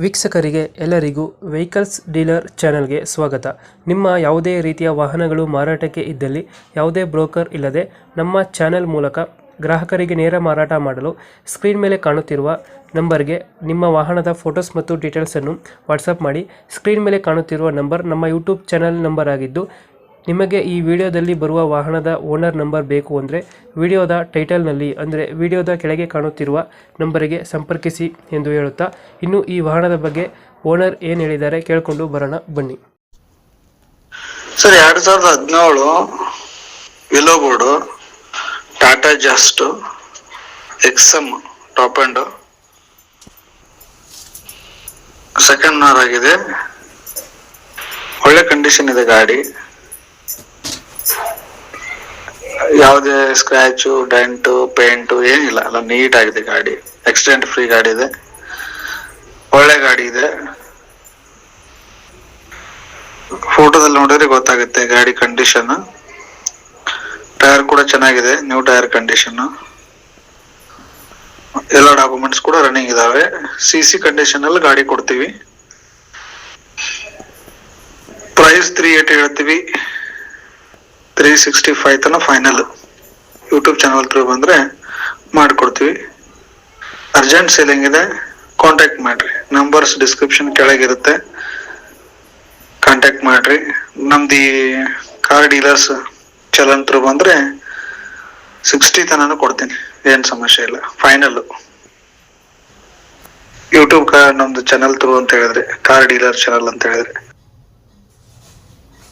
ವೀಕ್ಷಕರಿಗೆ ಎಲ್ಲರಿಗೂ vehicles dealer ಚಾನೆಲ್ಗೆ ಸ್ವಾಗತ. ನಿಮ್ಮ ಯಾವುದೇ ರೀತಿಯ ವಾಹನಗಳು ಮಾರಾಟಕ್ಕೆ ಇದ್ದಲ್ಲಿ ಯಾವುದೇ ಬ್ರೋಕರ್ ಇಲ್ಲದೆ ನಮ್ಮ ಚಾನೆಲ್ ಮೂಲಕ ಗ್ರಾಹಕರಿಗೆ ನೇರ ಮಾರಾಟ ಮಾಡಲು ಸ್ಕ್ರೀನ್ ಮೇಲೆ ಕಾಣುತ್ತಿರುವ ನಂಬರ್ಗೆ ನಿಮ್ಮ ವಾಹನದ ಫೋಟೋಸ್ ಮತ್ತು ಡೀಟೇಲ್ಸನ್ನು ವಾಟ್ಸಪ್ ಮಾಡಿ. ಸ್ಕ್ರೀನ್ ಮೇಲೆ ಕಾಣುತ್ತಿರುವ ನಂಬರ್ ನಮ್ಮ ಯೂಟ್ಯೂಬ್ ಚಾನೆಲ್ ನಂಬರ್ ಆಗಿದ್ದು, ನಿಮಗೆ ಈ ವಿಡಿಯೋದಲ್ಲಿ ಬರುವ ವಾಹನದ ಓನರ್ ನಂಬರ್ ಬೇಕು ಅಂದರೆ ವಿಡಿಯೋದ ಟೈಟಲ್ನಲ್ಲಿ ಅಂದರೆ ವಿಡಿಯೋದ ಕೆಳಗೆ ಕಾಣುತ್ತಿರುವ ನಂಬರಿಗೆ ಸಂಪರ್ಕಿಸಿ ಎಂದು ಹೇಳುತ್ತಾ, ಇನ್ನು ಈ ವಾಹನದ ಬಗ್ಗೆ ಓನರ್ ಏನು ಹೇಳಿದ್ದಾರೆ ಕೇಳಿಕೊಂಡು ಬರೋಣ ಬನ್ನಿ. Sir 2017 willow board Tata just exam top and second owner ಆಗಿದೆ. ಒಳ್ಳೆ ಕಂಡೀಷನ್ ಇದೆ ಗಾಡಿ, ಯಾವುದೇ ಸ್ಕ್ರಾಚು ಡೆಂಟು ಪೇಂಟು ಏನಿಲ್ಲ, ಎಲ್ಲ ನೀಟ್ ಆಗಿದೆ ಗಾಡಿ. ಆಕ್ಸಿಡೆಂಟ್ ಫ್ರೀ ಗಾಡಿ ಇದೆ, ಒಳ್ಳೆ ಗಾಡಿ ಇದೆ. ಫೋಟೋದಲ್ಲಿ ನೋಡಿದ್ರೆ ಗೊತ್ತಾಗುತ್ತೆ ಗಾಡಿ ಕಂಡೀಷನ್. ಟೈರ್ ಕೂಡ ಚೆನ್ನಾಗಿದೆ, ನ್ಯೂ ಟೈರ್ ಕಂಡೀಷನ್. ಎಲ್ಲ ಡಾಕ್ಯುಮೆಂಟ್ಸ್ ಕೂಡ ರನ್ನಿಂಗ್ ಇದಾವೆ. CC ಕಂಡೀಷನ್ ಅಲ್ಲಿ ಗಾಡಿ ಕೊಡ್ತೀವಿ. ಪ್ರೈಸ್ 380 ಹೇಳ್ತೀವಿ, 365 ತನ ಫೈನಲ್. ಯೂಟ್ಯೂಬ್ ಚಾನಲ್ ಥ್ರೂ ಬಂದ್ರೆ ಮಾಡ್ಕೊಡ್ತೀವಿ. ಅರ್ಜೆಂಟ್ ಸೇಲಿಂಗ್ ಇದೆ, ಕಾಂಟ್ಯಾಕ್ಟ್ ಮಾಡ್ರಿ. ನಂಬರ್ಸ್ ಡಿಸ್ಕ್ರಿಪ್ಷನ್ ಕೆಳಗಿರುತ್ತೆ, ಕಾಂಟ್ಯಾಕ್ಟ್ ಮಾಡ್ರಿ. ನಮ್ದು ಕಾರ್ ಡೀಲರ್ಸ್ ಚಲನ್ ಥ್ರೂ ಬಂದ್ರೆ 60 ತನೂ ಕೊಡ್ತೀನಿ, ಏನ್ ಸಮಸ್ಯೆ ಇಲ್ಲ, ಫೈನಲ್. ಯೂಟ್ಯೂಬ್ ನಮ್ದು ಚಾನಲ್ ಥ್ರೂ ಅಂತ ಹೇಳಿದ್ರೆ, ಕಾರ್ ಡೀಲರ್ ಚಾನಲ್ ಅಂತ ಹೇಳಿದ್ರೆ